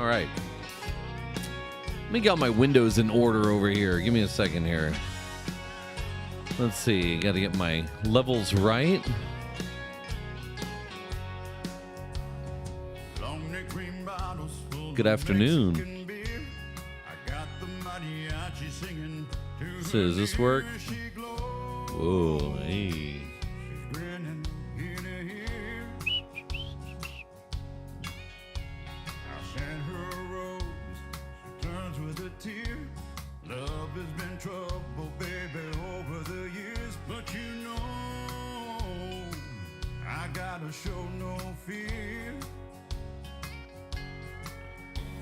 All right. Let me get all my windows in order over here. Give me a second here. Let's see. Got to get my levels right. Good afternoon. So does this work? Whoa, hey. Show no fear.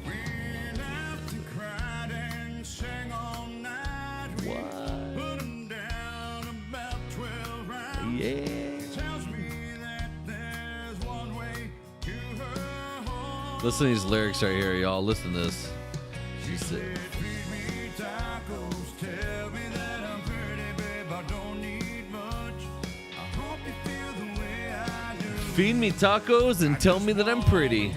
Went out and cried and sang all night. What? Put 'em down about 12 rounds. Yeah. Tells me that there's one way to her heart. Listen to these lyrics right here, y'all. Listen to this. She said, feed me tacos, tell me that I'm pretty, babe. I don't need much. I hope you feel the way I do. Feed me tacos and tell me that I'm pretty.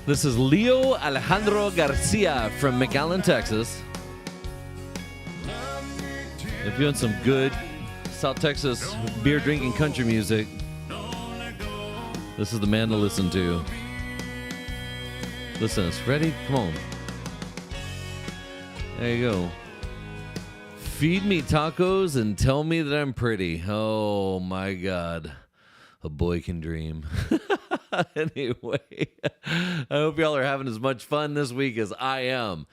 This is Leo Alejandro Garcia from McAllen, Texas. If you want some good South Texas beer drinking country music, this is the man to listen to. Listen to this. Ready? Come on. There you go. Feed me tacos and tell me that I'm pretty. Oh my God. A boy can dream. Anyway, I hope y'all are having as much fun this week as I am.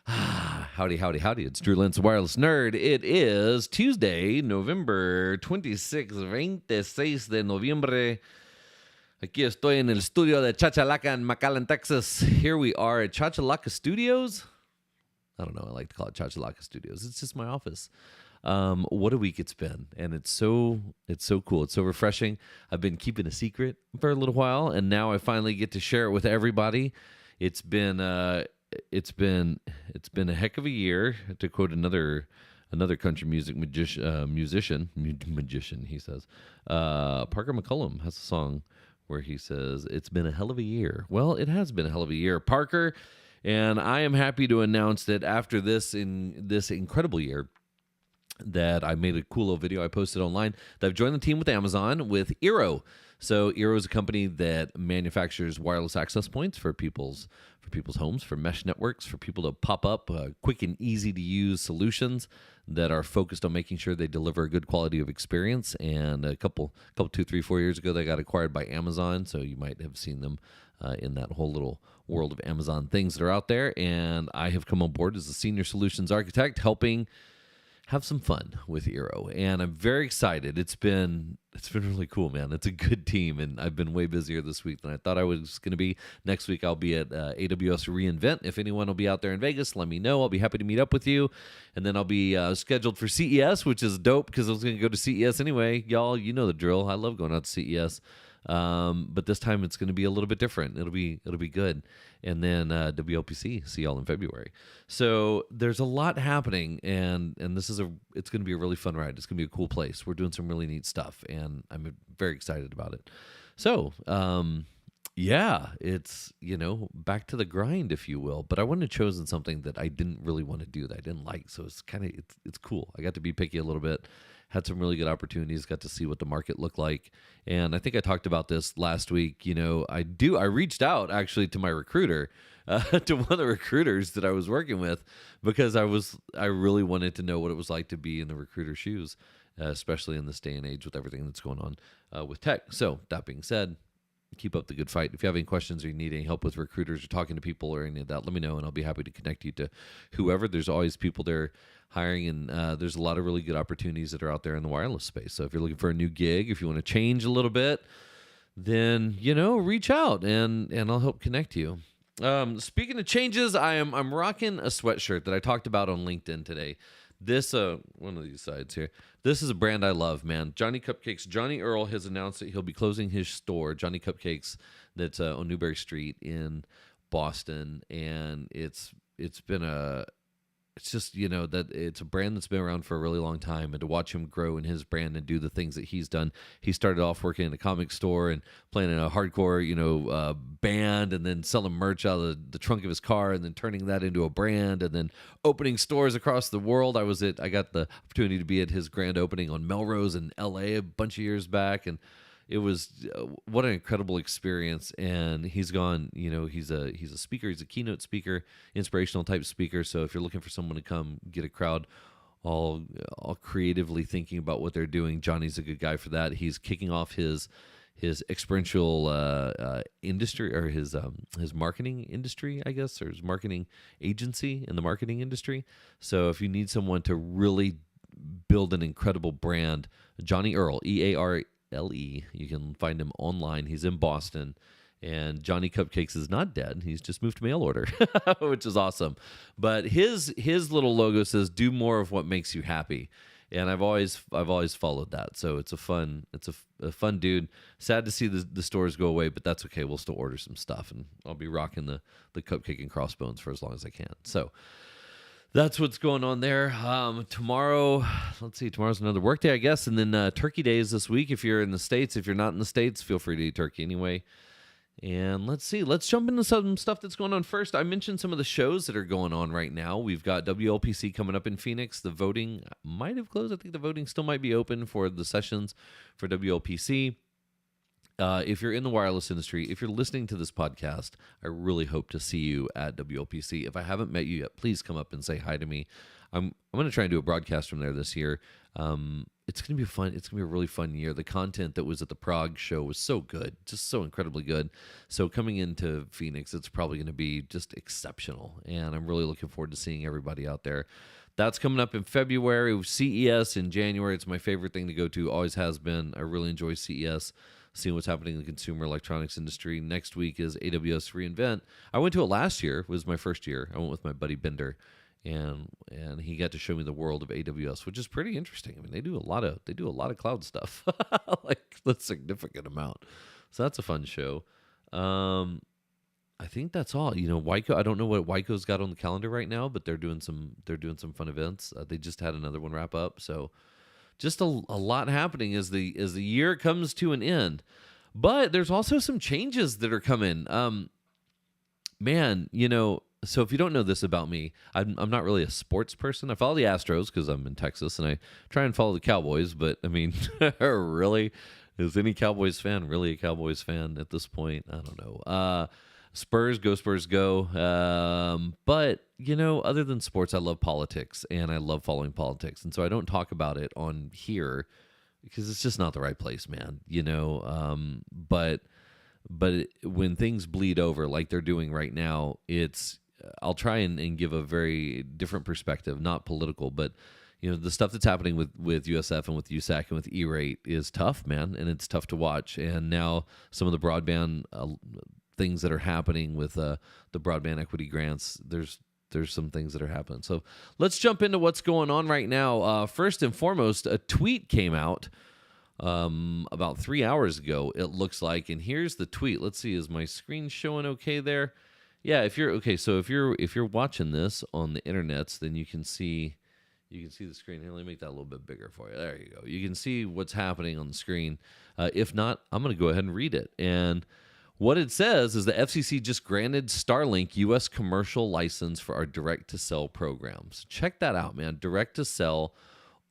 Howdy, howdy, howdy. It's Drew Lentz, Wireless Nerd. It is Tuesday, November 26 de noviembre. Aquí estoy en el estudio de Chachalaca in McAllen, Texas. Here we are at Chachalaca Studios. I don't know. I like to call it Chachalaca Studios. It's just my office. What a week it's been, and it's so cool. It's so refreshing. I've been keeping a secret for a little while, and now I finally get to share it with everybody. It's been a heck of a year, to quote another country music musician. He says, Parker McCollum has a song where he says, "It's been a hell of a year." Well, it has been a hell of a year, Parker, and I am happy to announce that after this incredible year, that I made a cool little video I posted online, that I've joined the team with Amazon with Eero. So Eero is a company that manufactures wireless access points for people's homes, for mesh networks, for people to pop up quick and easy to use solutions that are focused on making sure they deliver a good quality of experience. And a couple 2, 3, 4 years ago, they got acquired by Amazon. So you might have seen them in that whole little world of Amazon things that are out there. And I have come on board as a senior solutions architect, helping have some fun with Eero, and I'm very excited. It's been really cool, man. It's a good team, and I've been way busier this week than I thought I was going to be. Next week, I'll be at AWS reInvent. If anyone will be out there in Vegas, let me know. I'll be happy to meet up with you, and then I'll be scheduled for CES, which is dope because I was going to go to CES anyway. Y'all, you know the drill. I love going out to CES. But this time it's going to be a little bit different. It'll be good. And then WLPC, see y'all in February. So there's a lot happening, and it's going to be a really fun ride. It's going to be a cool place. We're doing some really neat stuff, and I'm very excited about it. So, yeah, it's, back to the grind, if you will. But I wouldn't have chosen something that I didn't really want to do, that I didn't like. So it's it's cool. I got to be picky a little bit. Had some really good opportunities, got to see what the market looked like. And I think I talked about this last week. I reached out actually to my recruiter, to one of the recruiters that I was working with, because I really wanted to know what it was like to be in the recruiter's shoes, especially in this day and age with everything that's going on with tech. So that being said, keep up the good fight. If you have any questions or you need any help with recruiters or talking to people or any of that, let me know, and I'll be happy to connect you to whoever. There's always people there hiring, and there's a lot of really good opportunities that are out there in the wireless space. So if you're looking for a new gig, if you want to change a little bit, then reach out and I'll help connect you. Speaking of changes, I'm rocking a sweatshirt that I talked about on LinkedIn today This one of these sides here. This is a brand I love, man. Johnny Cupcakes. Johnny Earl has announced that he'll be closing his store, Johnny Cupcakes, that's on Newberry Street in Boston, and it's been it's just, that it's a brand that's been around for a really long time, and to watch him grow in his brand and do the things that he's done. He started off working in a comic store and playing in a hardcore, band, and then selling merch out of the trunk of his car, and then turning that into a brand, and then opening stores across the world. I got the opportunity to be at his grand opening on Melrose in LA a bunch of years back, and it was what an incredible experience. And he's gone, he's a speaker, he's a keynote speaker, inspirational type speaker. So if you're looking for someone to come get a crowd all creatively thinking about what they're doing, Johnny's a good guy for that. He's kicking off his experiential industry, or his marketing industry, I guess, or his marketing agency in the marketing industry. So if you need someone to really build an incredible brand, Johnny Earl, EARLE. You can find him online. He's in Boston, and Johnny Cupcakes is not dead. He's just moved to mail order, which is awesome. But his little logo says, "Do more of what makes you happy," and I've always followed that. So it's a fun dude. Sad to see the stores go away, but that's okay. We'll still order some stuff, and I'll be rocking the cupcake and crossbones for as long as I can. So that's what's going on there. Tomorrow, tomorrow's another work day, I guess. And then Turkey Day is this week if you're in the States. If you're not in the States, feel free to eat turkey anyway. And let's jump into some stuff that's going on first. I mentioned some of the shows that are going on right now. We've got WLPC coming up in Phoenix. The voting might have closed. I think the voting still might be open for the sessions for WLPC. If you're in the wireless industry, if you're listening to this podcast, I really hope to see you at WLPC. If I haven't met you yet, please come up and say hi to me. I'm going to try and do a broadcast from there this year. It's going to be fun. It's going to be a really fun year. The content that was at the Prague show was so good, just so incredibly good. So coming into Phoenix, it's probably going to be just exceptional. And I'm really looking forward to seeing everybody out there. That's coming up in February. CES in January. It's my favorite thing to go to. Always has been. I really enjoy CES. Seeing what's happening in the consumer electronics industry. Next week is AWS reInvent. I went to it last year. It was my first year. I went with my buddy Bender, and he got to show me the world of AWS, which is pretty interesting. I mean, they do a lot of cloud stuff, like a significant amount. So that's a fun show. I think that's all. Wyco. I don't know what Wyco's got on the calendar right now, but they're doing some fun events. They just had another one wrap up. So just a lot happening as the year comes to an end. But there's also some changes that are coming. So if you don't know this about me, I'm not really a sports person. I follow the Astros because I'm in Texas, and I try and follow the Cowboys. But, I mean, really? Is any Cowboys fan really a Cowboys fan at this point? I don't know. Spurs go. But, other than sports, I love politics, and I love following politics. And so I don't talk about it on here because it's just not the right place, man. But when things bleed over like they're doing right now, I'll try and give a very different perspective, not political, but the stuff that's happening with USF and with USAC and with E-rate is tough, man, and it's tough to watch. And now some of the broadband things that are happening with the broadband equity grants, there's some things that are happening. So let's jump into what's going on right now. First and foremost, a tweet came out about 3 hours ago, it looks like, and here's the tweet. Let's see, is my screen showing okay there? Yeah, if you're watching this on the internets, then you can see the screen. Here, let me make that a little bit bigger for you. There you go. You can see what's happening on the screen. If not, I'm going to go ahead and read it. And what it says is the FCC just granted Starlink U.S. commercial license for our direct-to-cell programs. Check that out, man. Direct-to-cell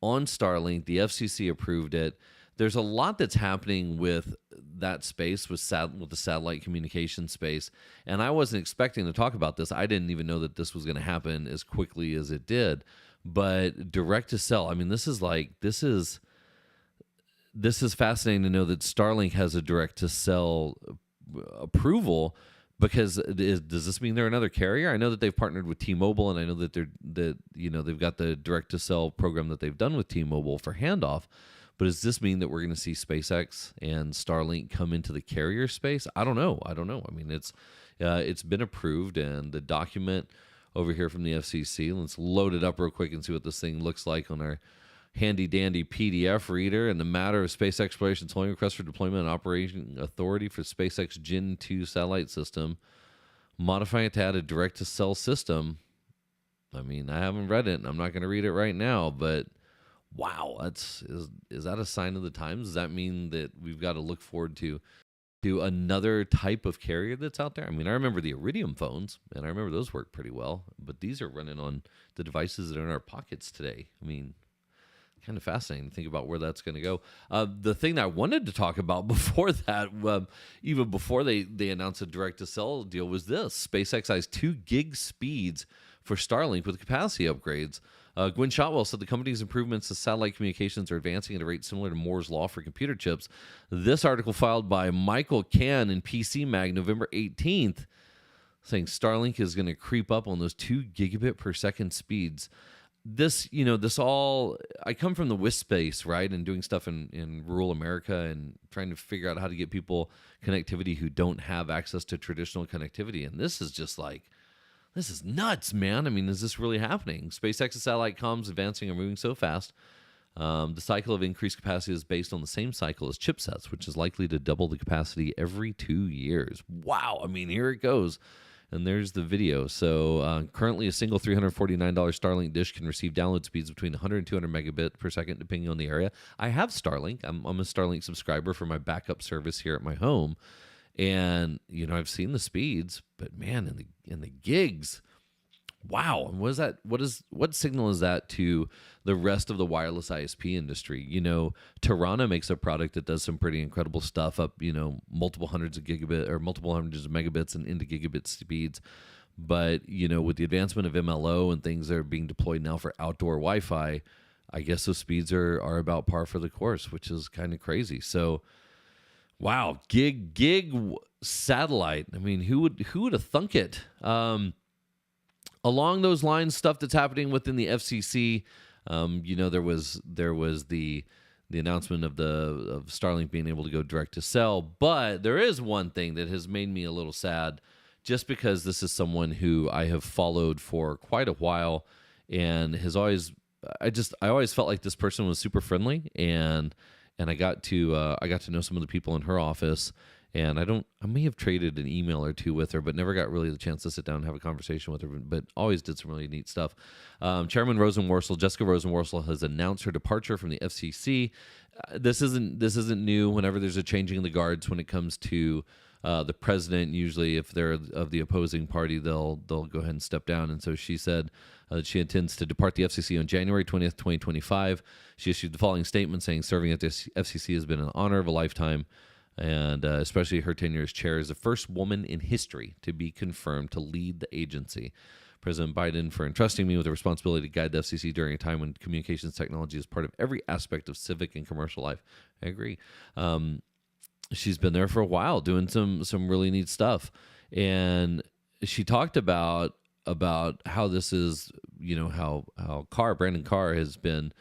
on Starlink. The FCC approved it. There's a lot that's happening with that space, with the satellite communication space, and I wasn't expecting to talk about this. I didn't even know that this was going to happen as quickly as it did. But direct-to-cell, I mean, this is fascinating to know that Starlink has a direct-to-cell approval, because does this mean they're another carrier? I know that they've partnered with T-Mobile, and I know that they've got the direct-to-cell program that they've done with T-Mobile for handoff. But does this mean that we're going to see SpaceX and Starlink come into the carrier space? I don't know. I mean, it's been approved, and the document over here from the FCC. Let's load it up real quick and see what this thing looks like on our handy dandy PDF reader. In the matter of space exploration tolling request for deployment and operation authority for SpaceX Gen 2 satellite system, modifying it to add a direct-to-cell system. I mean, I haven't read it, and I'm not going to read it right now, but wow, is that a sign of the times? Does that mean that we've got to look forward to another type of carrier that's out there? I mean, I remember the Iridium phones, and I remember those worked pretty well, but these are running on the devices that are in our pockets today. I mean, kind of fascinating to think about where that's going to go. The thing that I wanted to talk about before that, even before they announced a direct-to-cell deal, was this. SpaceX has 2 gig speeds for Starlink with capacity upgrades. Gwen Shotwell said the company's improvements to satellite communications are advancing at a rate similar to Moore's Law for computer chips. This article filed by Michael Cann in PC Mag November 18th, saying Starlink is going to creep up on those 2 gigabit per second speeds. This all, I come from the WISP space, right? And doing stuff in rural America and trying to figure out how to get people connectivity who don't have access to traditional connectivity. And this is just like, this is nuts, man. I mean, is this really happening? SpaceX's satellite comms advancing and moving so fast. The cycle of increased capacity is based on the same cycle as chipsets, which is likely to double the capacity every 2 years. Wow. I mean, here it goes. And there's the video. So currently a single $349 Starlink dish can receive download speeds between 100 and 200 megabit per second, depending on the area. I have Starlink. I'm a Starlink subscriber for my backup service here at my home. And, I've seen the speeds, but man, in the gigs, wow. And what signal is that to the rest of the wireless ISP industry? Tarana makes a product that does some pretty incredible stuff up, multiple hundreds of gigabit or multiple hundreds of megabits and into gigabit speeds. But, with the advancement of MLO and things that are being deployed now for outdoor Wi-Fi, I guess those speeds are about par for the course, which is kind of crazy. So, wow, gig satellite. I mean, who would have thunk it? Along those lines, stuff that's happening within the FCC. There was the announcement of Starlink being able to go direct to cell, but there is one thing that has made me a little sad, just because this is someone who I have followed for quite a while, and I always felt like this person was super friendly, and I got to know some of the people in her office, and I may have traded an email or two with her, but never got really the chance to sit down and have a conversation with her, but always did some really neat stuff. Chairman Jessica Rosenworcel has announced her departure from the FCC. This isn't new. Whenever there's a changing of the guards when it comes to the president, usually if they're of the opposing party, they'll go ahead and step down. And so she said that she intends to depart the FCC on January 20th, 2025. She issued the following statement saying, serving at the FCC has been an honor of a lifetime, and especially her tenure as chair is the first woman in history to be confirmed to lead the agency. President Biden for entrusting me with the responsibility to guide the FCC during a time when communications technology is part of every aspect of civic and commercial life. I agree. She's been there for a while doing some really neat stuff. And she talked about how this is, how Brandon Carr has been,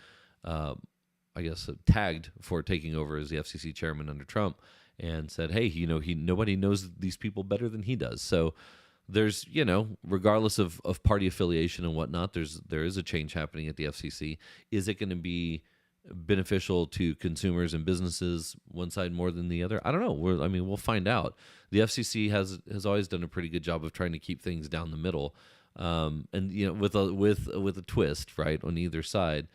tagged for taking over as the FCC chairman under Trump, and said, hey, nobody knows these people better than he does. So there's, regardless of party affiliation and whatnot, there is a change happening at the FCC. Is it going to be beneficial to consumers and businesses one side more than the other? I don't know. We'll find out. The FCC has always done a pretty good job of trying to keep things down the middle, and with a twist, right, on either side.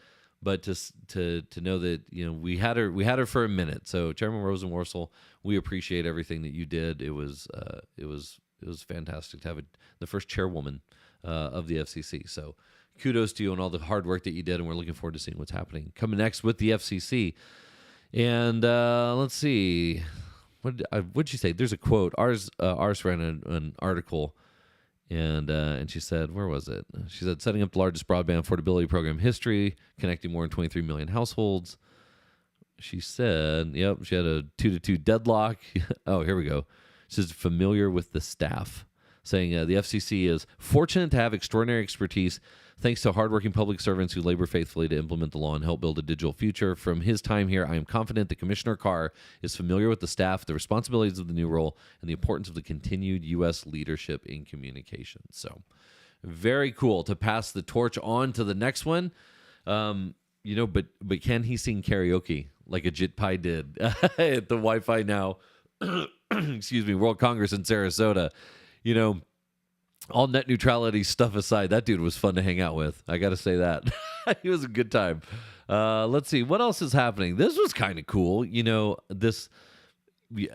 But to know that we had her for a minute. So Chairman Rosenworcel, we appreciate everything that you did. It was fantastic to have the first chairwoman of the FCC. So kudos to you on all the hard work that you did, and we're looking forward to seeing what's happening coming next with the FCC. And let's see, what'd you say? There's a quote. Ars ran an article. And she said, where was it? She said, setting up the largest broadband affordability program in history, connecting more than 23 million households. She said, yep, she had a 2-2 deadlock. Oh, here we go. She says, familiar with the staff, saying the FCC is fortunate to have extraordinary expertise thanks to hardworking public servants who labor faithfully to implement the law and help build a digital future. From his time here, I am confident that Commissioner Carr is familiar with the staff, the responsibilities of the new role, and the importance of the continued U.S. leadership in communications. So Very cool to pass the torch on to the next one. But can he sing karaoke like a Jit Pai did at the Wi-Fi Now, excuse me, World Congress in Sarasota? All net neutrality stuff aside, that dude was fun to hang out with. I got to say that. He was a good time. Let's see. What else is happening? This was kind of cool.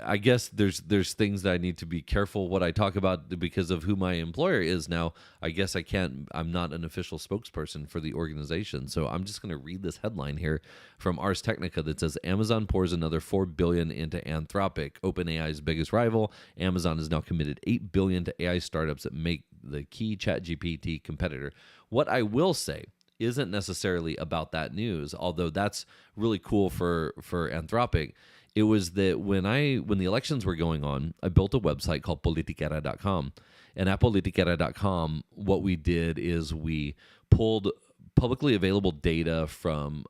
I guess there's things that I need to be careful what I talk about because of who my employer is now. I guess I'm not an official spokesperson for the organization. So I'm just going to read this headline here from Ars Technica that says Amazon pours another $4 billion into Anthropic, OpenAI's biggest rival. Amazon has now committed $8 billion to AI startups that make the key ChatGPT competitor. What I will say isn't necessarily about that news, although that's really cool for Anthropic. It was that when the elections were going on, I built a website called Politiquera.com. And at Politiquera.com, what we did is we pulled publicly available data from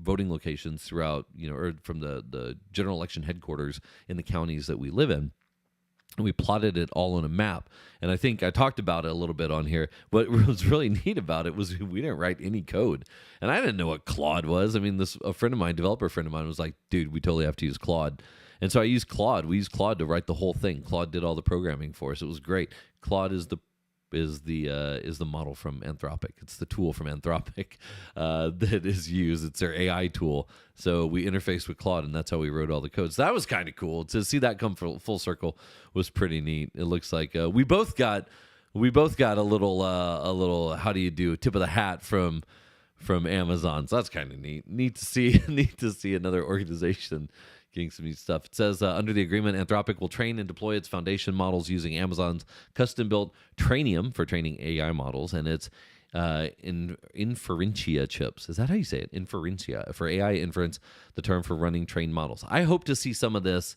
voting locations throughout, or from the general election headquarters in the counties that we live in. And we plotted it all on a map. And I think I talked about it a little bit on here. But what was really neat about it was we didn't write any code. And I didn't know what Claude was. I mean, a developer friend of mine was like, dude, we totally have to use Claude. And so I used Claude. We used Claude to write the whole thing. Claude did all the programming for us. It was great. Claude is the model from Anthropic. It's the tool from Anthropic that is used. It's their AI tool. So we interfaced with Claude, and that's how we wrote all the codes. So that was kind of cool to see that come full circle. Was pretty neat. It looks like we both got a little how do you do tip of the hat from Amazon. So that's kind of neat. Neat to see another organization getting some neat stuff. It says, under the agreement, Anthropic will train and deploy its foundation models using Amazon's custom-built Trainium for training AI models, and its Inferentia chips. Is that how you say it? Inferentia. For AI inference, the term for running trained models. I hope to see some of this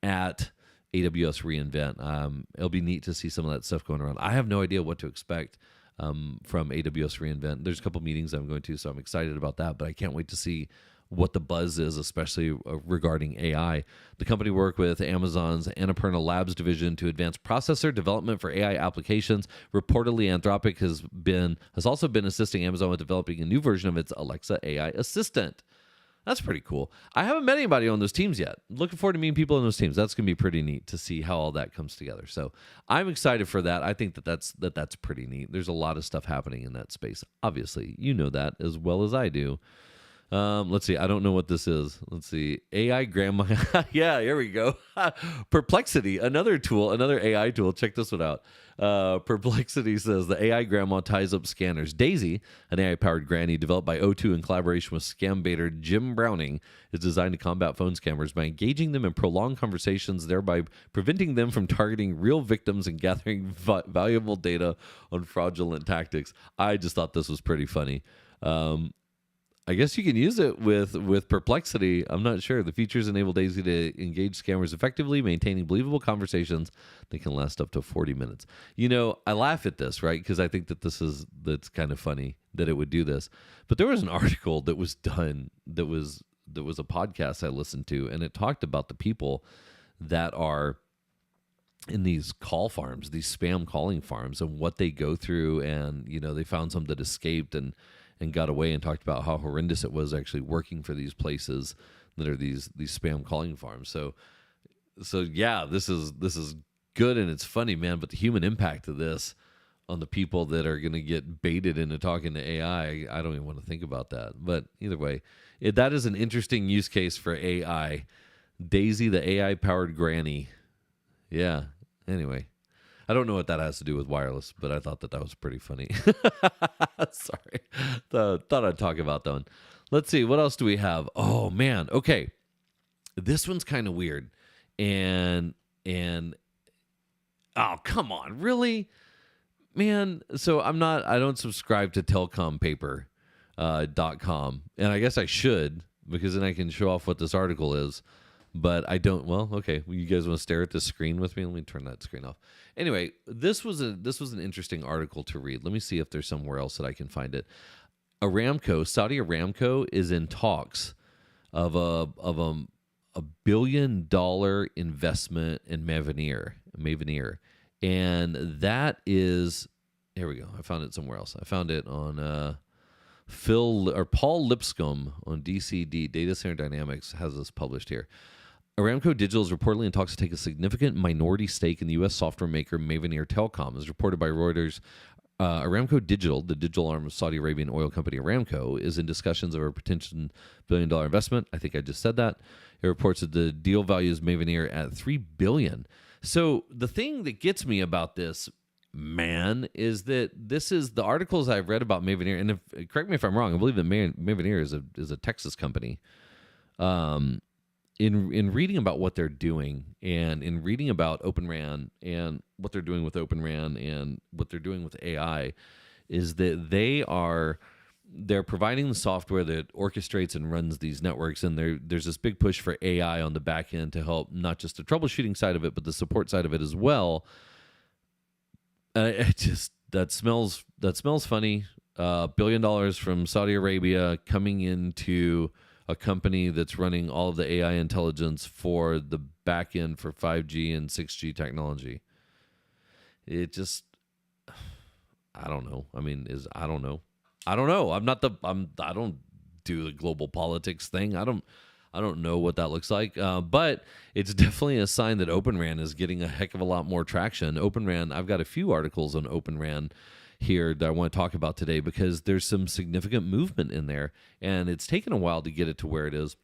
at AWS reInvent. It'll be neat to see some of that stuff going around. I have no idea what to expect from AWS reInvent. There's a couple meetings I'm going to, so I'm excited about that, but I can't wait to see what the buzz is, especially regarding AI. The company worked with Amazon's Annapurna Labs division to advance processor development for AI applications. Reportedly, Anthropic has also been assisting Amazon with developing a new version of its Alexa AI assistant. That's pretty cool. I haven't met anybody on those teams yet. Looking forward to meeting people on those teams. That's going to be pretty neat to see how all that comes together. So I'm excited for that. I think that's pretty neat. There's a lot of stuff happening in that space. Obviously, you know that as well as I do. Let's see. I don't know what this is. Let's see. AI grandma. Yeah, here we go. Perplexity, another tool, another AI tool. Check this one out. Perplexity says the AI grandma ties up scanners. Daisy, an AI-powered granny developed by O2 in collaboration with scam baiter Jim Browning, is designed to combat phone scammers by engaging them in prolonged conversations, thereby preventing them from targeting real victims and gathering valuable data on fraudulent tactics. I just thought this was pretty funny. I guess you can use it with Perplexity. I'm not sure. The features enable Daisy to engage scammers effectively, maintaining believable conversations that can last up to 40 minutes. I laugh at this, right? Because I think that's kind of funny that it would do this. But there was an article that was done that was a podcast I listened to, and it talked about the people that are in these call farms, these spam calling farms, and what they go through. And they found some that escaped and got away, and talked about how horrendous it was actually working for these places that are these spam calling farms. So yeah, this is good and it's funny, man. But the human impact of this on the people that are going to get baited into talking to AI, I don't even want to think about that. But either way, that is an interesting use case for AI. Daisy, the AI-powered granny. Yeah. Anyway. I don't know what that has to do with wireless, but I thought that was pretty funny. Sorry. Thought I'd talk about that one. Let's see. What else do we have? Oh, man. Okay. This one's kind of weird. And oh, come on. Really? Man. So I don't subscribe to telcompaper.com. And I guess I should, because then I can show off what this article is. But I don't. Well, okay. You guys want to stare at the screen with me? Let me turn that screen off. Anyway, this was an interesting article to read. Let me see if there's somewhere else that I can find it. Saudi Aramco is in talks of a $1 billion investment in Mavenir, and that is Here we go. I found it somewhere else. I found it on Paul Lipscomb on DCD Data Center Dynamics has this published here. Aramco Digital is reportedly in talks to take a significant minority stake in the U.S. software maker Mavenir Telecom, as reported by Reuters. Aramco Digital, the digital arm of Saudi Arabian oil company Aramco, is in discussions of a potential billion-dollar investment. I think I just said that. It reports that the deal values Mavenir at $3 billion. So the thing that gets me about this, man, is that this is the articles I've read about Mavenir, and correct me if I'm wrong, I believe that Mavenir is a Texas company. In reading about what they're doing and in reading about Open RAN and what they're doing with Open RAN and what they're doing with AI, is that they're providing the software that orchestrates and runs these networks, and there's this big push for AI on the back end to help not just the troubleshooting side of it, but the support side of it as well. That smells funny. $1 billion from Saudi Arabia coming into a company that's running all of the AI intelligence for the back end for 5G and 6G technology. It just, I don't know. I mean, I don't know. I don't do the global politics thing. I don't know what that looks like. But it's definitely a sign that Open RAN is getting a heck of a lot more traction. Open RAN, I've got a few articles on Open RAN here that I want to talk about today because there's some significant movement in there, and it's taken a while to get it to where it is.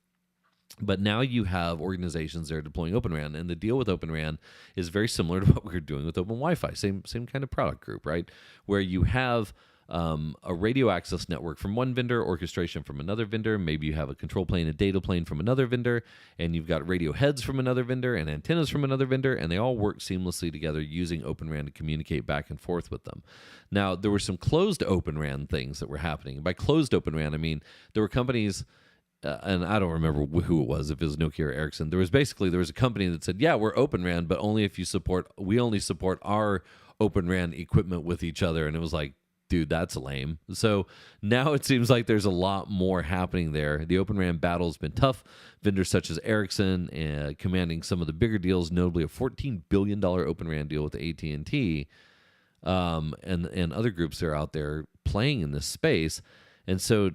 But now you have organizations that are deploying Open RAN, and the deal with Open RAN is very similar to what we were doing with Open Wi-Fi, same kind of product group, right? Where you have a radio access network from one vendor, orchestration from another vendor. Maybe you have a control plane, a data plane from another vendor, and you've got radio heads from another vendor and antennas from another vendor, and they all work seamlessly together using Open RAN to communicate back and forth with them. Now, there were some closed Open RAN things that were happening. By closed Open RAN, I mean there were companies, and I don't remember who it was, if it was Nokia or Ericsson. There was a company that said, yeah, we're Open RAN, but only if we only support our Open RAN equipment with each other. And it was like, dude, that's lame. So now it seems like there's a lot more happening there. The Open RAN battle has been tough. Vendors such as Ericsson commanding some of the bigger deals, notably a $14 billion Open RAN deal with AT&T, and other groups that are out there playing in this space. And so,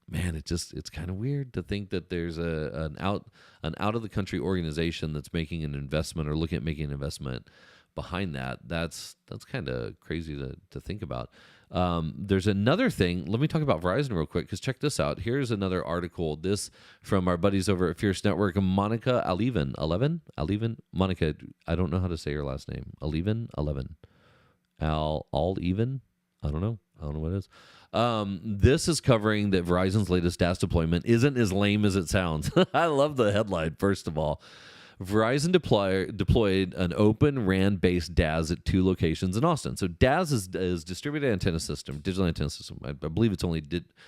man, it's kind of weird to think that there's an out of the country organization that's making an investment or looking at making an investment behind that. That's kind of crazy to think about. There's another thing. Let me talk about Verizon real quick, because check this out. Here's another article. This from our buddies over at Fierce Network. Monica Alivan. Monica, I don't know how to say her last name. Alivan. All-Even? I don't know what it is. This is covering that Verizon's latest DAS deployment isn't as lame as it sounds. I love the headline, first of all. Verizon deployed an Open RAN-based DAS at 2 locations in Austin. So DAS is distributed antenna system, digital antenna system. I believe it's only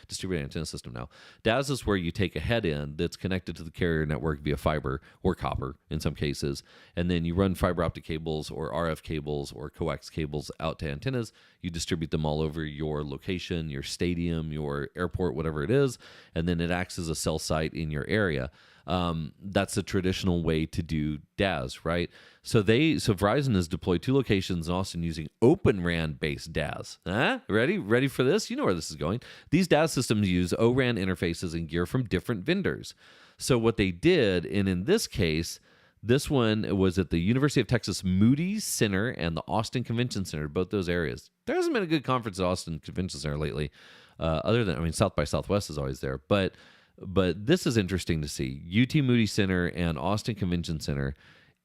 distributed antenna system now. DAS is where you take a head end that's connected to the carrier network via fiber or copper in some cases, and then you run fiber optic cables or RF cables or coax cables out to antennas. You distribute them all over your location, your stadium, your airport, whatever it is, and then it acts as a cell site in your area. That's the traditional way to do DAS, right? So Verizon has deployed 2 locations in Austin using Open RAN-based DAS. Ready for this? You know where this is going. These DAS systems use O-RAN interfaces and gear from different vendors. So what they did, and in this case, this one was at the University of Texas Moody Center and the Austin Convention Center, both those areas. There hasn't been a good conference at Austin Convention Center lately, other than, South by Southwest is always there, but this is interesting to see. UT Moody Center and Austin Convention Center.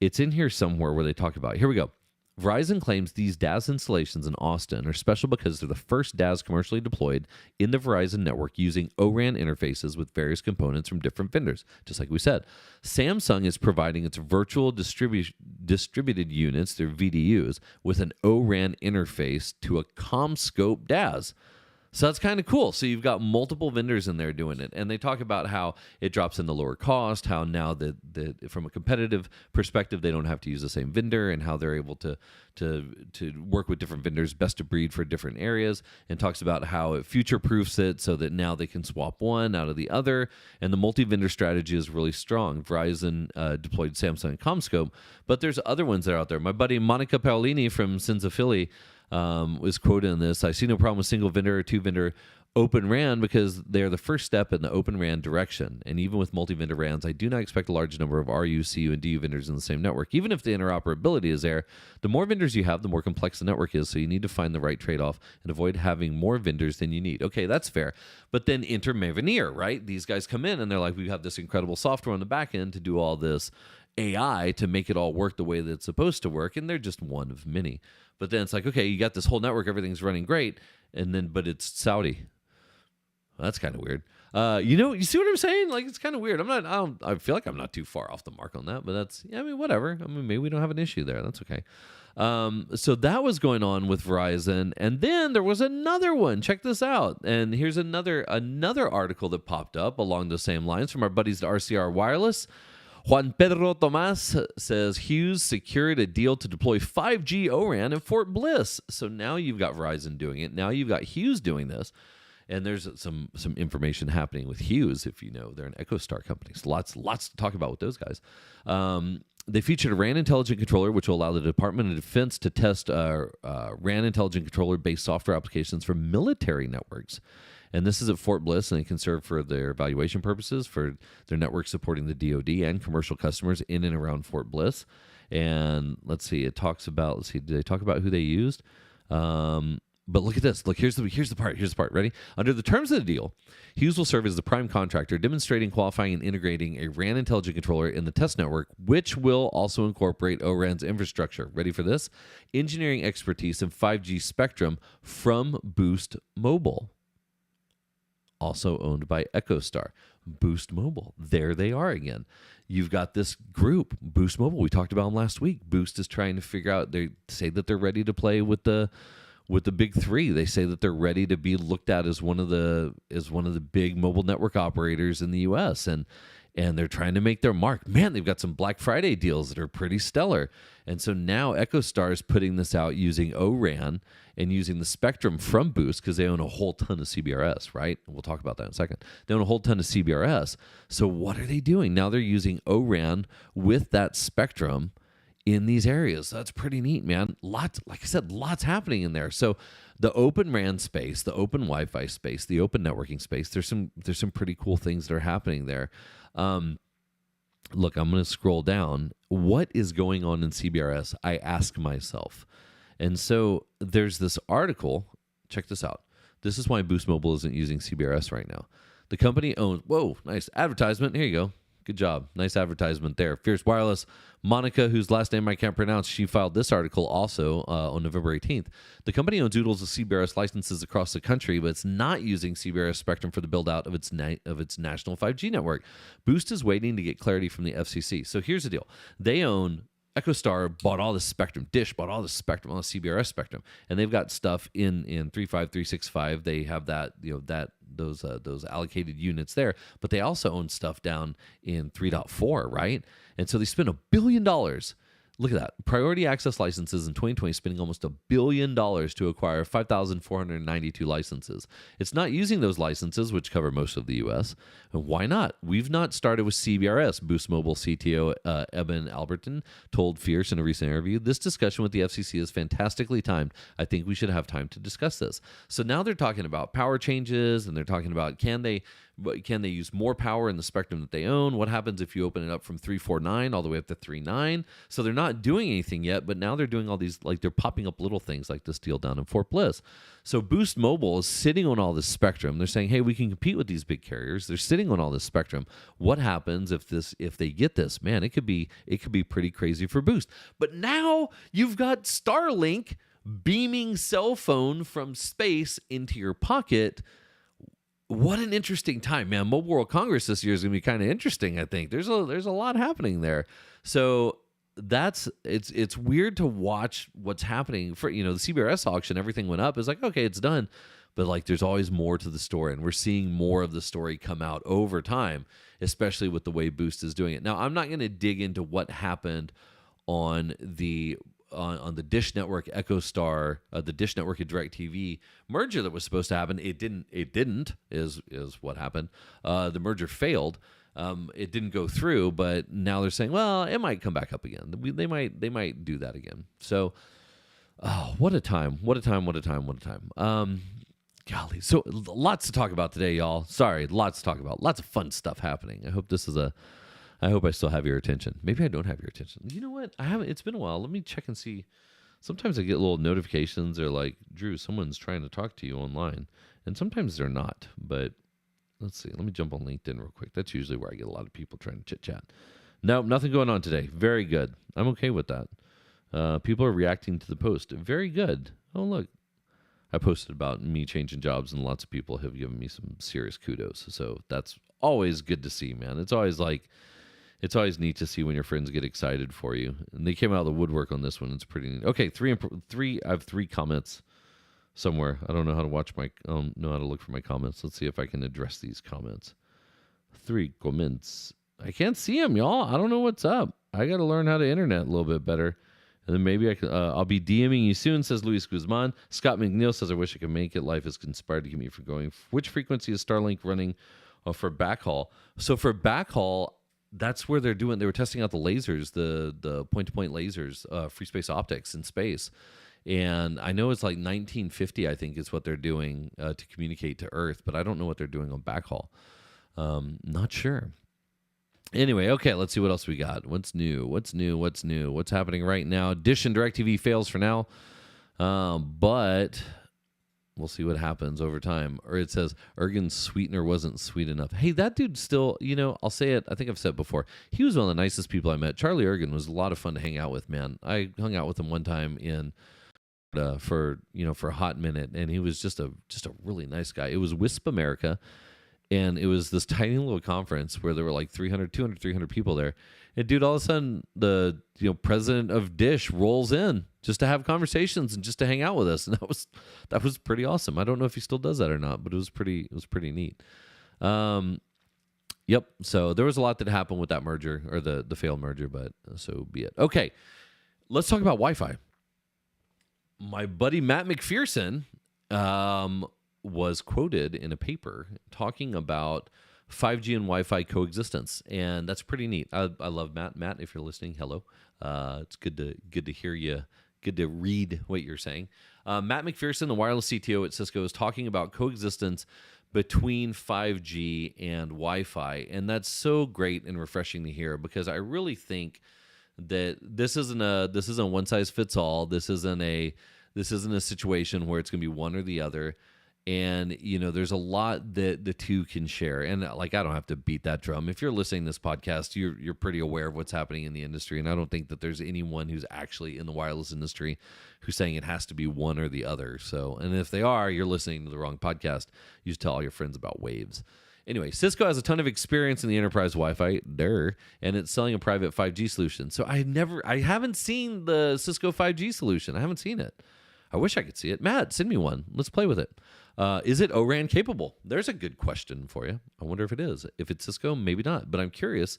It's in here somewhere where they talk about it. Here we go. Verizon claims these DAS installations in Austin are special because they're the first DAS commercially deployed in the Verizon network using O-RAN interfaces with various components from different vendors, just like we said. Samsung is providing its virtual distributed units, their VDUs, with an O-RAN interface to a CommScope DAS. So that's kind of cool. So you've got multiple vendors in there doing it. And they talk about how it drops into lower cost, how now that from a competitive perspective, they don't have to use the same vendor, and how they're able to work with different vendors, best of breed for different areas, and talks about how it future-proofs it so that now they can swap one out of the other. And the multi-vendor strategy is really strong. Verizon deployed Samsung and CommScope, but there's other ones that are out there. My buddy Monica Paolini from Senza Philly, was quoted in this. I see no problem with single vendor or two vendor Open RAN because they're the first step in the Open RAN direction. And even with multi-vendor RANs, I do not expect a large number of RU, CU, and DU vendors in the same network. Even if the interoperability is there, the more vendors you have, the more complex the network is. So you need to find the right trade-off and avoid having more vendors than you need. Okay, that's fair. But then enter Mavenir, right? These guys come in and they're like, we have this incredible software on the back end to do all this AI to make it all work the way that it's supposed to work. And they're just one of many. But then it's like, okay, you got this whole network, everything's running great. And then, but it's Saudi. That's kind of weird. You see what I'm saying? Like, it's kind of weird. I feel like I'm not too far off the mark on that, but that's, whatever. Maybe we don't have an issue there. That's okay. So that was going on with Verizon. And then there was another one. Check this out. And here's another article that popped up along the same lines from our buddies at RCR Wireless. Juan Pedro Tomas says Hughes secured a deal to deploy 5G O-RAN in Fort Bliss. So now you've got Verizon doing it. Now you've got Hughes doing this. And there's some information happening with Hughes, if you know. They're an EchoStar company. So lots to talk about with those guys. They featured a RAN intelligent controller, which will allow the Department of Defense to test RAN intelligent controller-based software applications for military networks. And this is at Fort Bliss, and they can serve for their evaluation purposes for their network supporting the DoD and commercial customers in and around Fort Bliss. And let's see, did they talk about who they used? But look at this. Look, here's the part. Ready? Under the terms of the deal, Hughes will serve as the prime contractor, demonstrating, qualifying, and integrating a RAN intelligent controller in the test network, which will also incorporate O-RAN's infrastructure. Ready for this? Engineering expertise in 5G spectrum from Boost Mobile, also owned by EchoStar. Boost Mobile. There they are again. You've got this group, Boost Mobile. We talked about them last week. Boost is trying to figure out. They say that they're ready to play with the big three. They say that they're ready to be looked at as one of the big mobile network operators in the U.S. and they're trying to make their mark. Man, they've got some Black Friday deals that are pretty stellar. And so now EchoStar is putting this out using O-RAN and using the spectrum from Boost because they own a whole ton of CBRS, right? And we'll talk about that in a second. They own a whole ton of CBRS. So what are they doing? Now they're using O-RAN with that spectrum in these areas. That's pretty neat, man. Like I said, lots happening in there. So the open RAN space, the open Wi-Fi space, the open networking space, there's some pretty cool things that are happening there. Look, I'm going to scroll down. What is going on in CBRS? I ask myself. And so there's this article. Check this out. This is why Boost Mobile isn't using CBRS right now. The company owns, whoa, nice advertisement. Here you go. Good job. Nice advertisement there. Fierce Wireless. Monica, whose last name I can't pronounce, she filed this article also on November 18th. The company owns oodles of CBRS licenses across the country, but it's not using CBRS spectrum for the build-out of its national 5G network. Boost is waiting to get clarity from the FCC. So here's the deal. They own EchoStar bought all the spectrum. Dish bought all the spectrum, all the CBRS spectrum, and they've got stuff in 3.5, 3.65. They have that, those allocated units there, but they also own stuff down in 3.4, right? And so they spent $1 billion. Look at that. Priority access licenses in 2020 spending almost $1 billion to acquire 5,492 licenses. It's not using those licenses, which cover most of the U.S. And why not? We've not started with CBRS. Boost Mobile CTO Eben Alberton told Fierce in a recent interview, this discussion with the FCC is fantastically timed. I think we should have time to discuss this. So now they're talking about power changes, and they're talking about can they use more power in the spectrum that they own? What happens if you open it up from 3.49 all the way up to 3.9? So they're not doing anything yet, but now they're doing all these, like they're popping up little things like this deal down in Fort Bliss. So Boost Mobile is sitting on all this spectrum. They're saying, hey, we can compete with these big carriers. They're sitting on all this spectrum. What happens if they get this? Man, it could be pretty crazy for Boost. But now you've got Starlink beaming cell phone from space into your pocket. What an interesting time, man. Mobile World Congress this year is going to be kind of interesting, I think. There's a lot happening there. So it's weird to watch what's happening. For the CBRS auction, everything went up. It's like, okay, it's done. But like there's always more to the story, and we're seeing more of the story come out over time, especially with the way Boost is doing it. Now, I'm not going to dig into what happened on the Dish Network EchoStar, the Dish Network and DirecTV merger that was supposed to happen. It didn't is what happened. The merger failed. It didn't go through, but now they're saying, well, it might come back up again. They might do that again. So Oh, what a time. What a time. What a time. What a time. Golly. So lots to talk about today, y'all. Sorry, lots to talk about. Lots of fun stuff happening. I hope I still have your attention. Maybe I don't have your attention. You know what? I haven't. It's been a while. Let me check and see. Sometimes I get little notifications. They're like, Drew, someone's trying to talk to you online. And sometimes they're not. But let's see. Let me jump on LinkedIn real quick. That's usually where I get a lot of people trying to chit chat. No, nothing going on today. Very good. I'm okay with that. People are reacting to the post. Very good. Oh, look. I posted about me changing jobs, and lots of people have given me some serious kudos. So that's always good to see, man. It's always neat to see when your friends get excited for you. And they came out of the woodwork on this one. It's pretty neat. Okay, three. I have 3 comments somewhere. I don't know how to know how to look for my comments. Let's see if I can address these comments. 3 comments. I can't see them, y'all. I don't know what's up. I got to learn how to internet a little bit better. And then maybe I'll be DMing you soon, says Luis Guzman. Scott McNeil says, I wish I could make it. Life has conspired to keep me from going. Which frequency is Starlink running for backhaul? So for backhaul, that's where they were testing out the lasers, the point-to-point lasers, free space optics in space. And I know it's like 1950, I think, is what they're doing to communicate to Earth, but I don't know what they're doing on backhaul. Not sure. Anyway, okay, let's see what else we got. What's new? What's happening right now? Dish and DirecTV fails for now, but we'll see what happens over time. Or it says, Ergen's sweetener wasn't sweet enough. Hey, that dude still, I'll say it. I think I've said it before. He was one of the nicest people I met. Charlie Ergen was a lot of fun to hang out with, man. I hung out with him one time in for a hot minute, and he was just a really nice guy. It was WISP America. And it was this tiny little conference where there were like 300 people there. And dude, all of a sudden, the president of Dish rolls in just to have conversations and just to hang out with us. And that was pretty awesome. I don't know if he still does that or not, but it was pretty neat. Yep. So there was a lot that happened with that merger, or the failed merger, but so be it. Okay, let's talk about Wi-Fi. My buddy Matt McPherson was quoted in a paper talking about 5G and Wi-Fi coexistence, and that's pretty neat. I love Matt. Matt, if you're listening, hello. It's good to hear you. Good to read what you're saying. Matt McPherson, the wireless CTO at Cisco, is talking about coexistence between 5G and Wi-Fi, and that's so great and refreshing to hear, because I really think that this isn't a one size fits all. This isn't a situation where it's going to be one or the other. And, there's a lot that the two can share. And I don't have to beat that drum. If you're listening to this podcast, you're pretty aware of what's happening in the industry. And I don't think that there's anyone who's actually in the wireless industry who's saying it has to be one or the other. So, and if they are, you're listening to the wrong podcast. You should tell all your friends about Waves. Anyway, Cisco has a ton of experience in the enterprise Wi-Fi, and it's selling a private 5G solution. So I haven't seen the Cisco 5G solution. I haven't seen it. I wish I could see it. Matt, send me one. Let's play with it. Is it O-RAN capable? There's a good question for you. I wonder if it is. If it's Cisco, maybe not. But I'm curious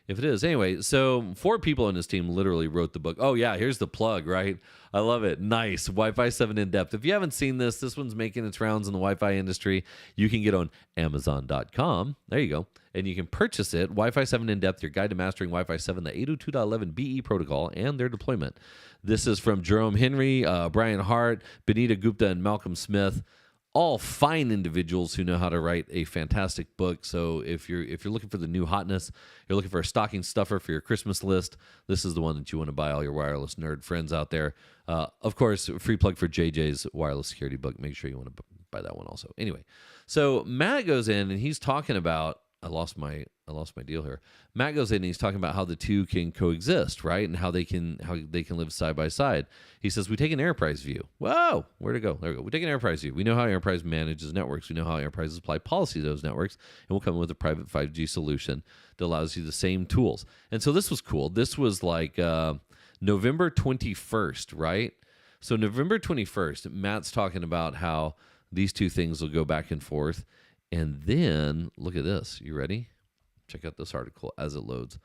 if it is. Anyway, so 4 people on his team literally wrote the book. Oh, yeah, here's the plug, right? I love it. Nice. Wi-Fi 7 in depth. If you haven't seen this one's making its rounds in the Wi-Fi industry. You can get on Amazon.com. There you go. And you can purchase it. Wi-Fi 7 in depth, your guide to mastering Wi-Fi 7, the 802.11 BE protocol, and their deployment. This is from Jerome Henry, Brian Hart, Benita Gupta, and Malcolm Smith. All fine individuals who know how to write a fantastic book. So if you're looking for the new hotness, you're looking for a stocking stuffer for your Christmas list, this is the one that you want to buy, all your wireless nerd friends out there. Of course, free plug for JJ's wireless security book. Make sure you want to buy that one also. Anyway, so Matt goes in and he's talking about, I lost my deal here. Matt goes in and he's talking about how the two can coexist, right? And how they can live side by side. He says, we take an enterprise view. Whoa, where'd it go? There we go. We take an enterprise view. We know how enterprise manages networks. We know how enterprises apply policy to those networks. And we'll come up with a private 5G solution that allows you the same tools. And so this was cool. This was like November 21st, right? So November 21st, Matt's talking about how these two things will go back and forth. And then, look at this. You ready? Check out this article as it loads.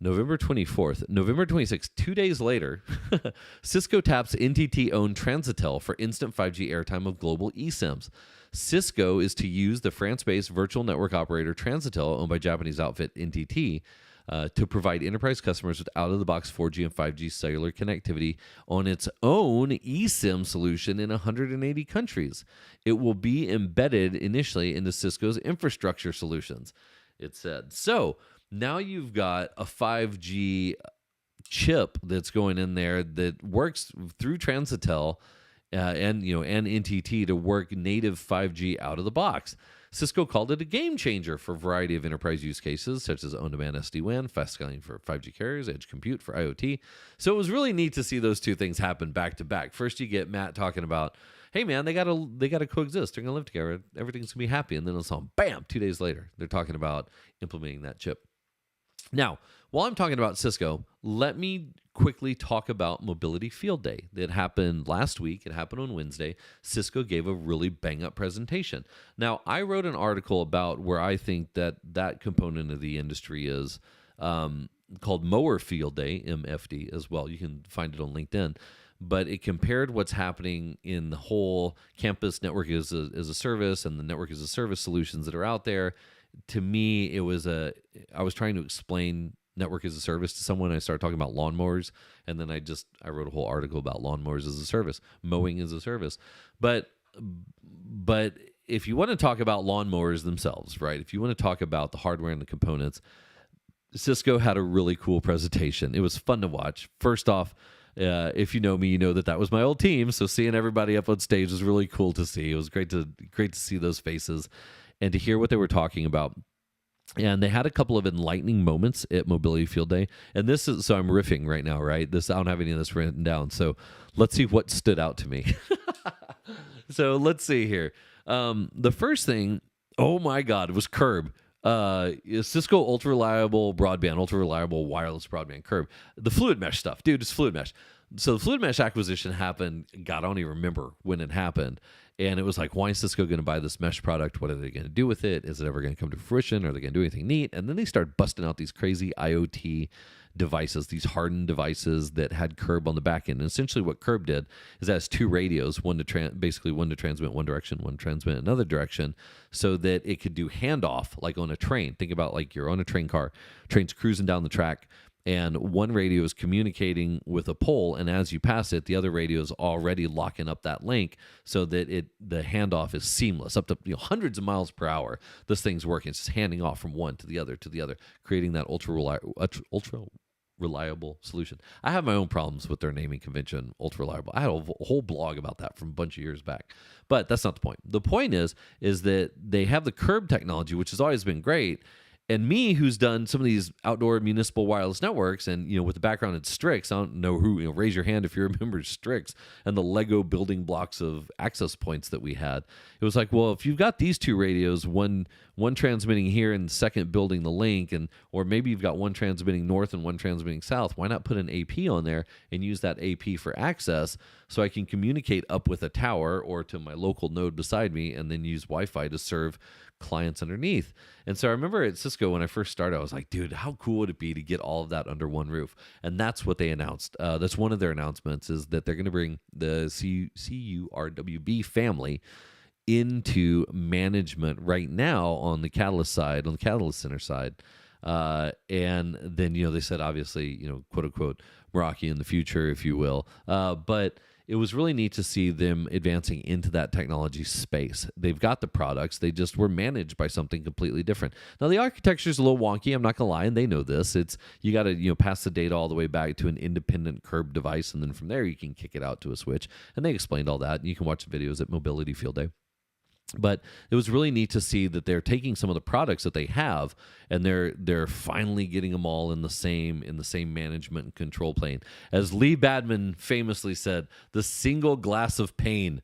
November 24th. November 26th, 2 days later, Cisco taps NTT-owned Transitel for instant 5G airtime of global eSIMs. Cisco is to use the France-based virtual network operator Transitel, owned by Japanese outfit NTT, to provide enterprise customers with out-of-the-box 4G and 5G cellular connectivity on its own eSIM solution in 180 countries. It will be embedded initially into Cisco's infrastructure solutions, it said. So now you've got a 5G chip that's going in there that works through Transitel and NTT to work native 5G out of the box. Cisco called it a game changer for a variety of enterprise use cases, such as on-demand SD-WAN, fast scaling for 5G carriers, edge compute for IoT. So it was really neat to see those two things happen back to back. First, you get Matt talking about, hey man, they gotta coexist. They're gonna live together. Everything's gonna be happy. And then it's on, bam, 2 days later, they're talking about implementing that chip. Now, while I'm talking about Cisco, let me quickly talk about Mobility Field Day. That happened last week. It happened on Wednesday. Cisco gave a really bang-up presentation. Now, I wrote an article about where I think that component of the industry is called Mower Field Day, MFD, as well. You can find it on LinkedIn. But it compared what's happening in the whole campus network as a service and the network as a service solutions that are out there. To me, I was trying to explain network as a service to someone. I started talking about lawnmowers, and then I wrote a whole article about lawnmowers as a service, mowing as a service. But if you want to talk about lawnmowers themselves, right? If you want to talk about the hardware and the components, Cisco had a really cool presentation. It was fun to watch. First off, if you know me, you know that was my old team. So seeing everybody up on stage was really cool to see. It was great to see those faces and to hear what they were talking about. And they had a couple of enlightening moments at Mobility Field Day. And so I'm riffing right now, right? I don't have any of this written down. So let's see what stood out to me. So let's see here. The first thing, oh my God, it was Curb. Cisco ultra reliable broadband, ultra reliable wireless broadband, Curb. The fluid mesh stuff, dude, it's fluid mesh. So the fluid mesh acquisition happened. God, I don't even remember when it happened. And it was like, why is Cisco going to buy this mesh product? What are they going to do with it? Is it ever going to come to fruition? Are they going to do anything neat? And then they start busting out these crazy IoT devices, these hardened devices that had Curb on the back end. And essentially what Curb did is it has two radios, one to transmit one direction, one to transmit another direction, so that it could do handoff like on a train. Think about like you're on a train car, train's cruising down the track, and one radio is communicating with a pole, and as you pass it, the other radio is already locking up that link so that the handoff is seamless, up to hundreds of miles per hour. This thing's working. It's just handing off from one to the other, creating that ultra reliable solution. I have my own problems with their naming convention, ultra reliable. I had a whole blog about that from a bunch of years back, but that's not the point. The point is that they have the Curb technology, which has always been great. And me, who's done some of these outdoor municipal wireless networks, and with the background in Strix, I don't know who. Raise your hand if you remember Strix and the Lego building blocks of access points that we had. It was like, well, if you've got these two radios, one transmitting here and the second building the link, or maybe you've got one transmitting north and one transmitting south, why not put an AP on there and use that AP for access so I can communicate up with a tower or to my local node beside me, and then use Wi-Fi to serve clients underneath. And so I remember at Cisco when I first started, I was like, dude, how cool would it be to get all of that under one roof? And that's what they announced. That's one of their announcements, is that they're going to bring the CURWB family into management right now on the Catalyst side, on the Catalyst Center side. And then, they said, obviously, quote unquote, Meraki in the future, if you will. But it was really neat to see them advancing into that technology space. They've got the products. They just were managed by something completely different. Now, the architecture is a little wonky. I'm not going to lie, and they know this. It's you got to pass the data all the way back to an independent Curb device, and then from there you can kick it out to a switch. And they explained all that. You can watch the videos at Mobility Field Day. But it was really neat to see that they're taking some of the products that they have, and they're finally getting them all in the same management and control plane. As Lee Badman famously said, the single glass of pain.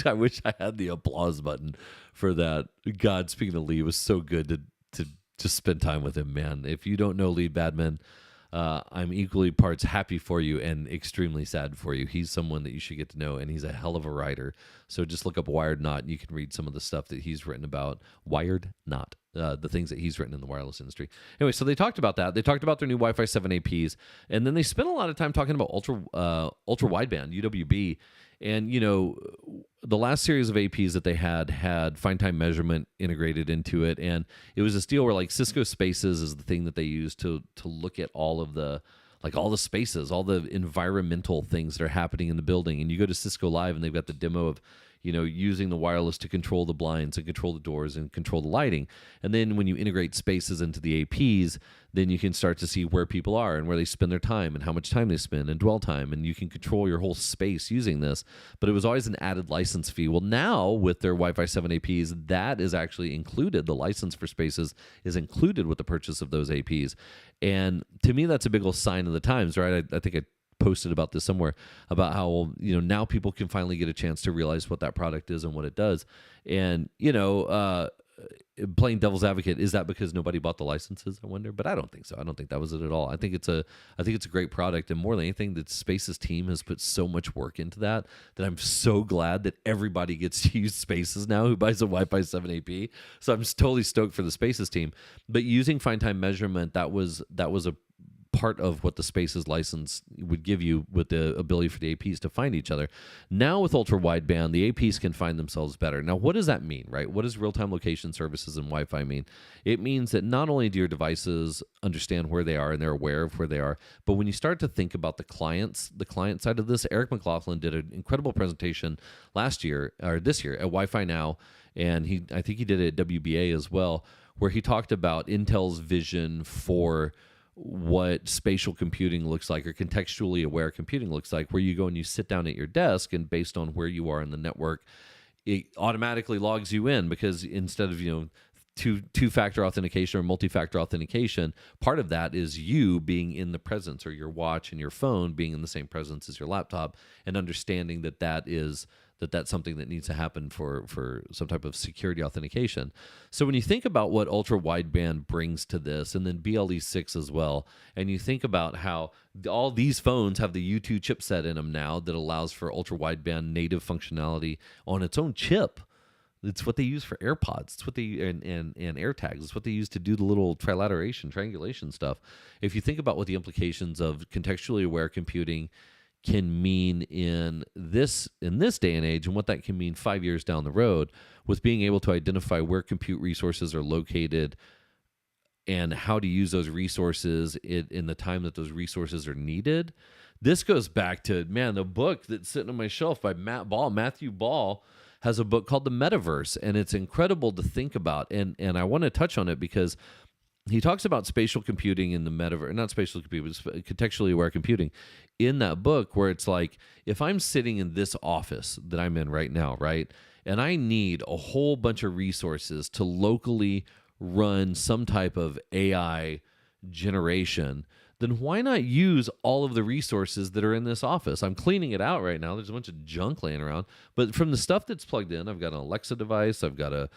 I wish I had the applause button for that. God, speaking of Lee, it was so good to just spend time with him, man. If you don't know Lee Badman, I'm equally parts happy for you and extremely sad for you. He's someone that you should get to know, and he's a hell of a writer. So just look up Wired Knot, and you can read some of the stuff that he's written about. Wired Knot, the things that he's written in the wireless industry. Anyway, so they talked about that. They talked about their new Wi-Fi 7 APs, and then they spent a lot of time talking about ultra wideband, UWB. And, the last series of APs that they had find time measurement integrated into it, and it was this deal where like Cisco Spaces is the thing that they use to look at all of the all the spaces, all the environmental things that are happening in the building. And you go to Cisco Live and they've got the demo of using the wireless to control the blinds and control the doors and control the lighting. And then when you integrate Spaces into the APs, then you can start to see where people are and where they spend their time and how much time they spend and dwell time. And you can control your whole space using this. But it was always an added license fee. Well, now with their Wi-Fi 7 APs, that is actually included. The license for Spaces is included with the purchase of those APs. And to me, that's a big old sign of the times, right? I think I posted about this somewhere about how now people can finally get a chance to realize what that product is and what it does. And playing devil's advocate, is that because nobody bought the licenses? I wonder, but I don't think so. I don't think that was it at all. I think it's a great product, and more than anything, the Spaces team has put so much work into that I'm so glad that everybody gets to use Spaces now who buys a Wi-Fi 7 AP. So I'm totally stoked for the Spaces team. But using find time measurement, that was a part of what the Spaces license would give you, with the ability for the APs to find each other. Now with ultra wideband, the APs can find themselves better. Now, what does that mean, right? What does real-time location services and Wi-Fi mean? It means that not only do your devices understand where they are and they're aware of where they are, but when you start to think about the client side of this, Eric McLaughlin did an incredible presentation this year at Wi-Fi Now, and I think he did it at WBA as well, where he talked about Intel's vision for what spatial computing looks like, or contextually aware computing looks like, where you go and you sit down at your desk, and based on where you are in the network, it automatically logs you in, because instead of two-factor authentication or multi-factor authentication, part of that is you being in the presence, or your watch and your phone being in the same presence as your laptop, and understanding that's something that needs to happen for some type of security authentication. So when you think about what ultra wideband brings to this, and then BLE6 as well, and you think about how all these phones have the U2 chipset in them now that allows for ultra wideband native functionality on its own chip. It's what they use for AirPods. It's what they and AirTags. It's what they use to do the little triangulation stuff. If you think about what the implications of contextually aware computing can mean in this day and age, and what that can mean 5 years down the road, with being able to identify where compute resources are located and how to use those resources in the time that those resources are needed. This goes back to, the book that's sitting on my shelf by Matthew Ball has a book called The Metaverse, and it's incredible to think about. And I want to touch on it because he talks about spatial computing in the metaverse, not spatial computing, but contextually aware computing in that book, where it's like, if I'm sitting in this office that I'm in right now, right, and I need a whole bunch of resources to locally run some type of AI generation, then why not use all of the resources that are in this office? I'm cleaning it out right now. There's a bunch of junk laying around. But from the stuff that's plugged in, I've got an Alexa device, I've got a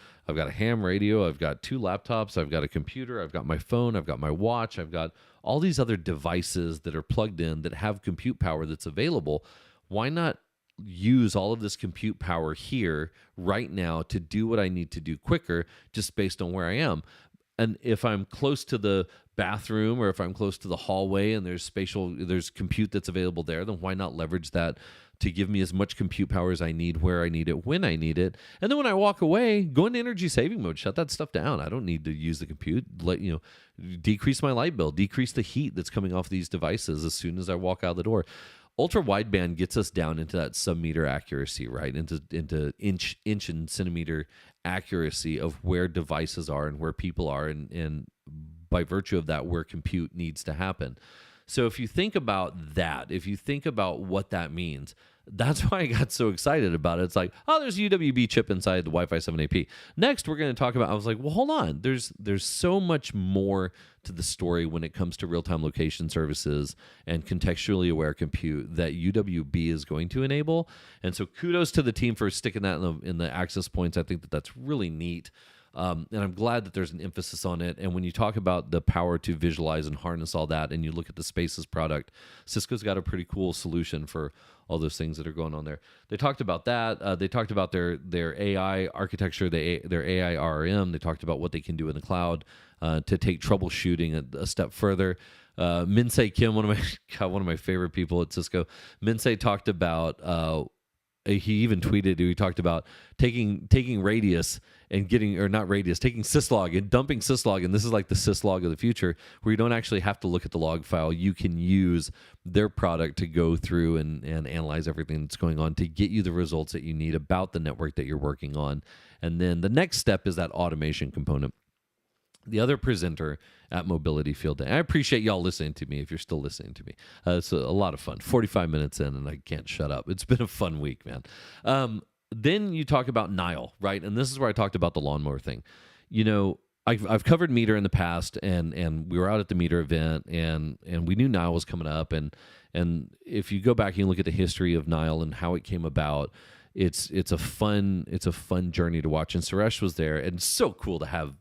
ham radio, I've got 2 laptops, I've got a computer, I've got my phone, I've got my watch, I've got all these other devices that are plugged in that have compute power that's available. Why not use all of this compute power here right now to do what I need to do quicker, just based on where I am? And if I'm close to the bathroom, or if I'm close to the hallway and there's compute that's available there, then why not leverage that to give me as much compute power as I need, where I need it, when I need it? And then when I walk away, go into energy saving mode, shut that stuff down. I don't need to use the compute. Decrease my light bill, decrease the heat that's coming off these devices as soon as I walk out the door. Ultra wideband gets us down into that sub-meter accuracy, right? Into inch and centimeter accuracy of where devices are and where people are, and by virtue of that, where compute needs to happen. So if you think about that, if you think about what that means, that's why I got so excited about it. It's like, oh, there's a UWB chip inside the Wi-Fi 7 AP. Next, we're going to talk about, I was like, well, hold on. There's so much more to the story when it comes to real-time location services and contextually aware compute that UWB is going to enable. And so kudos to the team for sticking that in the access points. I think that's really neat. And I'm glad that there's an emphasis on it. And when you talk about the power to visualize and harness all that, and you look at the Spaces product, Cisco's got a pretty cool solution for all those things that are going on there. They talked about that. They talked about their AI architecture, their AI RM. They talked about what they can do in the cloud to take troubleshooting a step further. Minsei Kim, one of my favorite people at Cisco, Minsei talked about he even tweeted, he talked about taking Radius and getting, or not Radius, taking syslog and dumping syslog, and this is like the syslog of the future, where you don't actually have to look at the log file. You can use their product to go through and analyze everything that's going on to get you the results that you need about the network that you're working on. And then the next step is that automation component. The other presenter at Mobility Field Day. I appreciate y'all listening to me if you're still listening to me. It's a lot of fun. 45 minutes in and I can't shut up. It's been a fun week, man. Then you talk about Nile, right? And this is where I talked about the lawnmower thing. You know, I've covered Meter in the past, and we were out at the Meter event, and we knew Nile was coming up. And if you go back and you look at the history of Nile and how it came about, it's a fun journey to watch. And Suresh was there, and it's so cool to have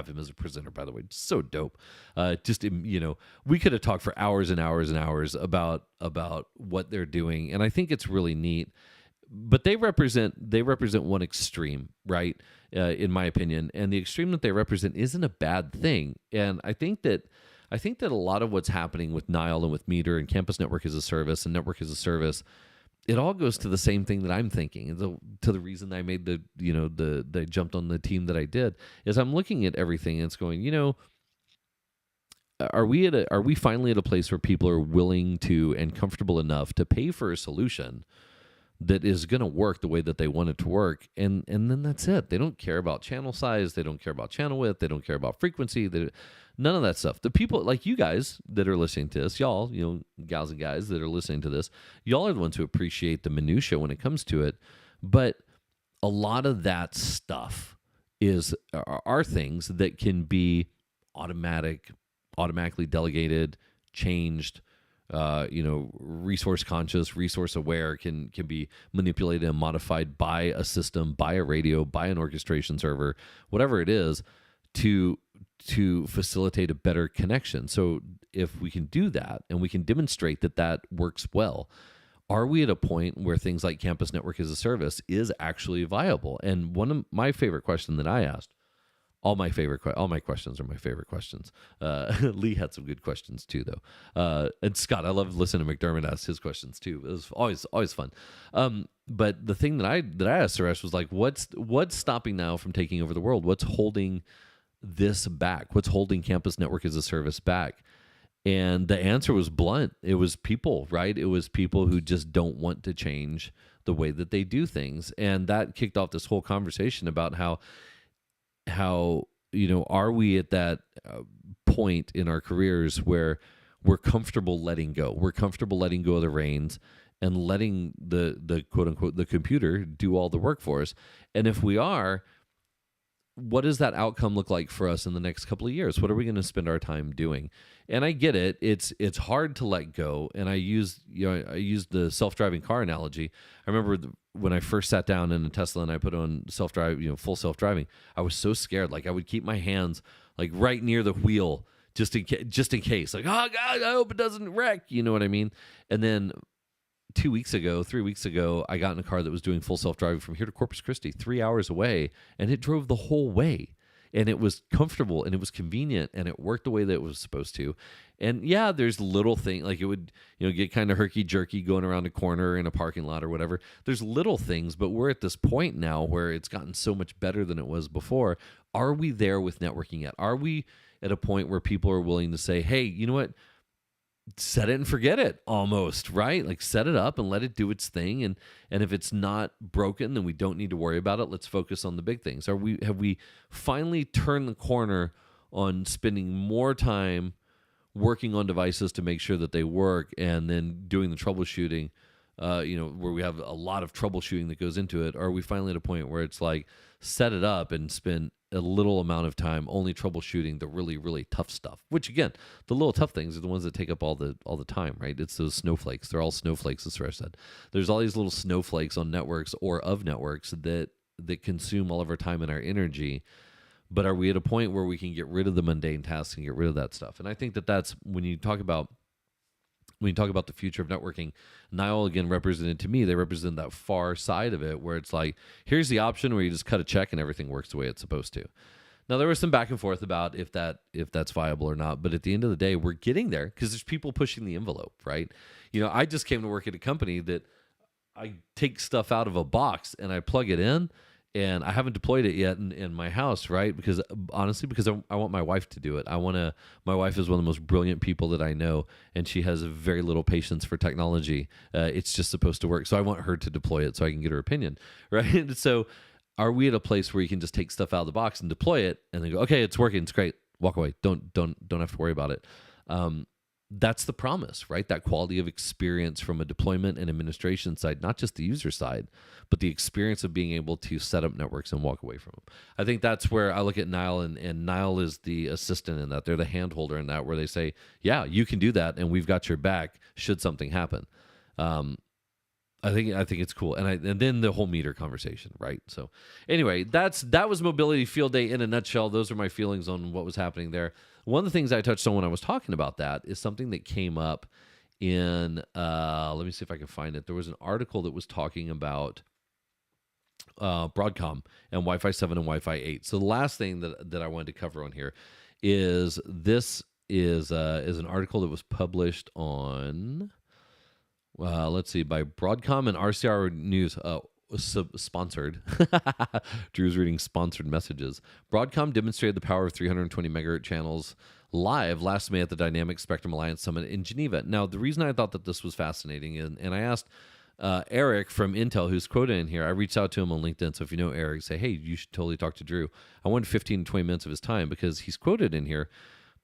him as a presenter, by the way. So dope. We could have talked for hours and hours and hours about what they're doing, and I think it's really neat. But they represent one extreme, right? In my opinion, and the extreme that they represent isn't a bad thing. And I think that a lot of what's happening with Nile and with Meter and Campus Network as a Service and Network as a Service, it all goes to the same thing that I'm thinking. To the reason I made I jumped on the team that I did, is I'm looking at everything and it's going, are we finally at a place where people are willing to and comfortable enough to pay for a solution that is going to work the way that they want it to work, and then that's it. They don't care about channel size, they don't care about channel width, they don't care about frequency, none of that stuff. The people like you guys that are listening to this, y'all, gals and guys that are listening to this, y'all are the ones who appreciate the minutia when it comes to it. But a lot of that stuff are things that can be automatically delegated, changed. Resource conscious, resource aware, can be manipulated and modified by a system, by a radio, by an orchestration server, whatever it is, to facilitate a better connection. So if we can do that and we can demonstrate that works well, are we at a point where things like Campus Network as a Service is actually viable? And one of my favorite questions that I asked, all my questions are my favorite questions. Lee had some good questions too, though. And Scott, I love listening to McDermott ask his questions too. It was always fun. But the thing that I asked Suresh was like, what's stopping now from taking over the world? What's holding this back? What's holding Campus Network as a Service back? And the answer was blunt. It was people, right? It was people who just don't want to change the way that they do things. And that kicked off this whole conversation about how are we at that point in our careers where we're comfortable letting go? We're comfortable letting go of the reins and letting the quote unquote the computer do all the work for us. And if we are, what does that outcome look like for us in the next couple of years? What are we going to spend our time doing? And I get it. It's hard to let go. And I used the self-driving car analogy. I remember when I first sat down in a Tesla and I put on full self-driving, I was so scared. Like I would keep my hands like right near the wheel just in case. Like, oh God, I hope it doesn't wreck. You know what I mean? And then 3 weeks ago, I got in a car that was doing full self-driving from here to Corpus Christi, 3 hours away, and it drove the whole way. And it was comfortable, and it was convenient, and it worked the way that it was supposed to. And yeah, there's little things, like it would get kind of herky-jerky going around a corner in a parking lot or whatever. There's little things, but we're at this point now where it's gotten so much better than it was before. Are we there with networking yet? Are we at a point where people are willing to say, hey, you know what? Set it and forget it almost, right? Like set it up and let it do its thing. And if it's not broken, then we don't need to worry about it. Let's focus on the big things. Have we finally turned the corner on spending more time working on devices to make sure that they work and then doing the troubleshooting, where we have a lot of troubleshooting that goes into it? Or are we finally at a point where it's like set it up and spend a little amount of time only troubleshooting the really, really tough stuff, which again, the little tough things are the ones that take up all the time, right? It's those snowflakes. They're all snowflakes, as Suresh said. There's all these little snowflakes on networks or of networks that consume all of our time and our energy. But are we at a point where we can get rid of the mundane tasks and get rid of that stuff? And I think that's when you talk about the future of networking, Nile again represented to me, they represent that far side of it where it's like, here's the option where you just cut a check and everything works the way it's supposed to. Now, there was some back and forth about if that's viable or not, but at the end of the day, we're getting there because there's people pushing the envelope, right? I just came to work at a company that I take stuff out of a box and I plug it in, and I haven't deployed it yet in my house, right? Because honestly, because I want my wife to do it. My wife is one of the most brilliant people that I know, and she has very little patience for technology. It's just supposed to work. So I want her to deploy it so I can get her opinion, right? So are we at a place where you can just take stuff out of the box and deploy it and then go, okay, it's working, it's great, walk away. Don't have to worry about it. That's the promise, right? That quality of experience from a deployment and administration side, not just the user side, but the experience of being able to set up networks and walk away from them. I think that's where I look at Nile, and Nile is the assistant in that. They're the hand holder in that, where they say, yeah, you can do that, and we've got your back should something happen. I think it's cool, and then the whole meter conversation, right? So anyway, that was Mobility Field Day in a nutshell. Those are my feelings on what was happening there. One of the things I touched on when I was talking about that is something that came up in, let me see if I can find it. There was an article that was talking about Broadcom and Wi-Fi 7 and Wi-Fi 8. So the last thing that I wanted to cover on here is this is an article that was published on, let's see, by Broadcom and RCR News. Sponsored. Drew's reading sponsored messages. Broadcom demonstrated the power of 320 megahertz channels live last May at the Dynamic Spectrum Alliance Summit in Geneva. Now, the reason I thought that this was fascinating, and I asked Eric from Intel, who's quoted in here, I reached out to him on LinkedIn. So if you know Eric, say, hey, you should totally talk to Drew. I wanted 15 to 20 minutes of his time because he's quoted in here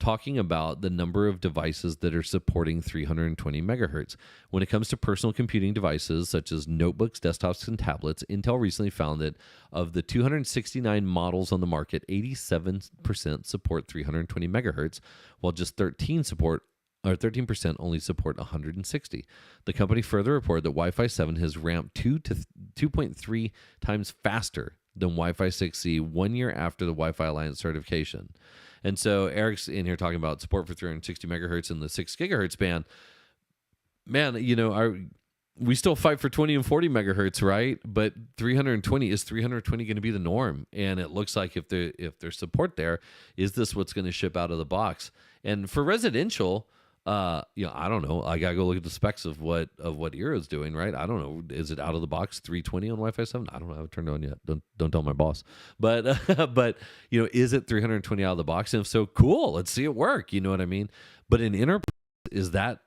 talking about the number of devices that are supporting 320 megahertz. When it comes to personal computing devices such as notebooks, desktops, and tablets, Intel recently found that of the 269 models on the market, 87% support 320 megahertz, while just 13% only support 160. The company further reported that Wi-Fi 7 has ramped 2.3 times faster than Wi-Fi 6E 1 year after the Wi-Fi Alliance certification. And so Eric's in here talking about support for 360 megahertz in the 6 gigahertz band. Man, we still fight for 20 and 40 megahertz, right? But 320, is 320 going to be the norm? And it looks like if there's support there, is this what's going to ship out of the box? And for residential, I don't know. I gotta go look at the specs of what Eero's doing, right? I don't know. Is it out of the box 320 on Wi-Fi 7? I don't know. I haven't turned it on yet. Don't tell my boss. But is it 320 out of the box? And if so, cool. Let's see it work. You know what I mean? But in enterprise, is that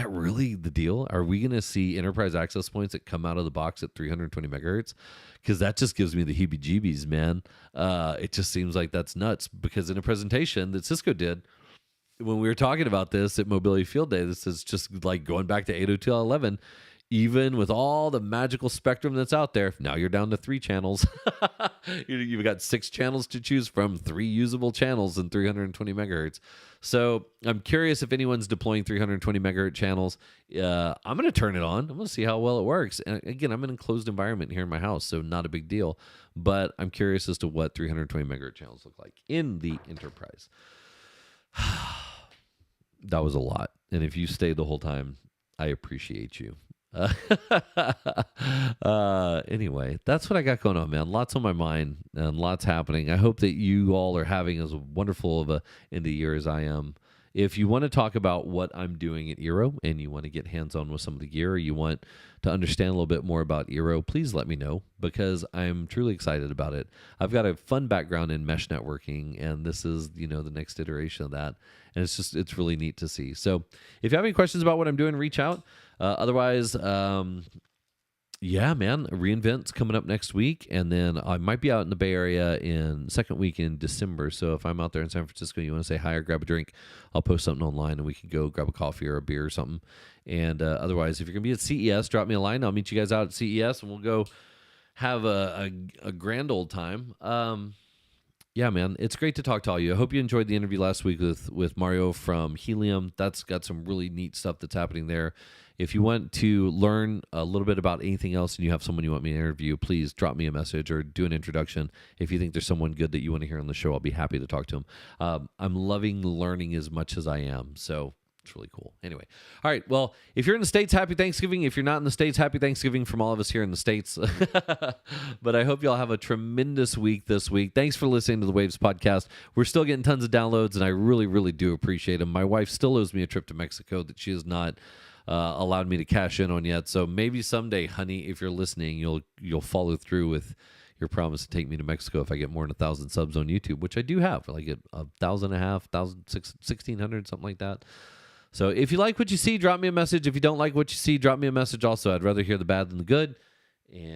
really the deal? Are we gonna see enterprise access points that come out of the box at 320 megahertz? Because that just gives me the heebie-jeebies, man. It just seems like that's nuts. Because in a presentation that Cisco did, when we were talking about this at Mobility Field Day, this is just like going back to 802.11. Even with all the magical spectrum that's out there, now you're down to 3 channels. You've got 6 channels to choose from, 3 usable channels and 320 megahertz. So I'm curious if anyone's deploying 320 megahertz channels. I'm going to turn it on. I'm going to see how well it works. And again, I'm in an enclosed environment here in my house, so not a big deal. But I'm curious as to what 320 megahertz channels look like in the enterprise. That was a lot. And if you stayed the whole time, I appreciate you. Anyway, that's what I got going on, man. Lots on my mind and lots happening. I hope that you all are having as wonderful of a end of the year as I am. If you want to talk about what I'm doing at Eero and you want to get hands-on with some of the gear, or you want to understand a little bit more about Eero, please let me know, because I'm truly excited about it. I've got a fun background in mesh networking, and this is, the next iteration of that. And it's really neat to see. So if you have any questions about what I'm doing, reach out. Otherwise, yeah, man, reInvent's coming up next week, and then I might be out in the Bay Area in second week in December. So if I'm out there in San Francisco, you want to say hi or grab a drink, I'll post something online, and we can go grab a coffee or a beer or something. And otherwise, if you're gonna be at CES, drop me a line. I'll meet you guys out at CES, and we'll go have a grand old time. Yeah, man, it's great to talk to all you. I hope you enjoyed the interview last week with Mario from Helium. That's got some really neat stuff that's happening there. If you want to learn a little bit about anything else and you have someone you want me to interview, please drop me a message or do an introduction. If you think there's someone good that you want to hear on the show, I'll be happy to talk to them. I'm loving learning as much as I am, so it's really cool. Anyway, all right, well, if you're in the States, happy Thanksgiving. If you're not in the States, happy Thanksgiving from all of us here in the States. But I hope y'all have a tremendous week this week. Thanks for listening to the Waves Podcast. We're still getting tons of downloads, and I really, really do appreciate them. My wife still owes me a trip to Mexico that she has not allowed me to cash in on yet. So maybe someday, honey, if you're listening, you'll follow through with your promise to take me to Mexico if I get more than 1,000 subs on YouTube, which I do have. Like at 1,500, 1,600, something like that. So if you like what you see, drop me a message. If you don't like what you see, drop me a message also. I'd rather hear the bad than the good. And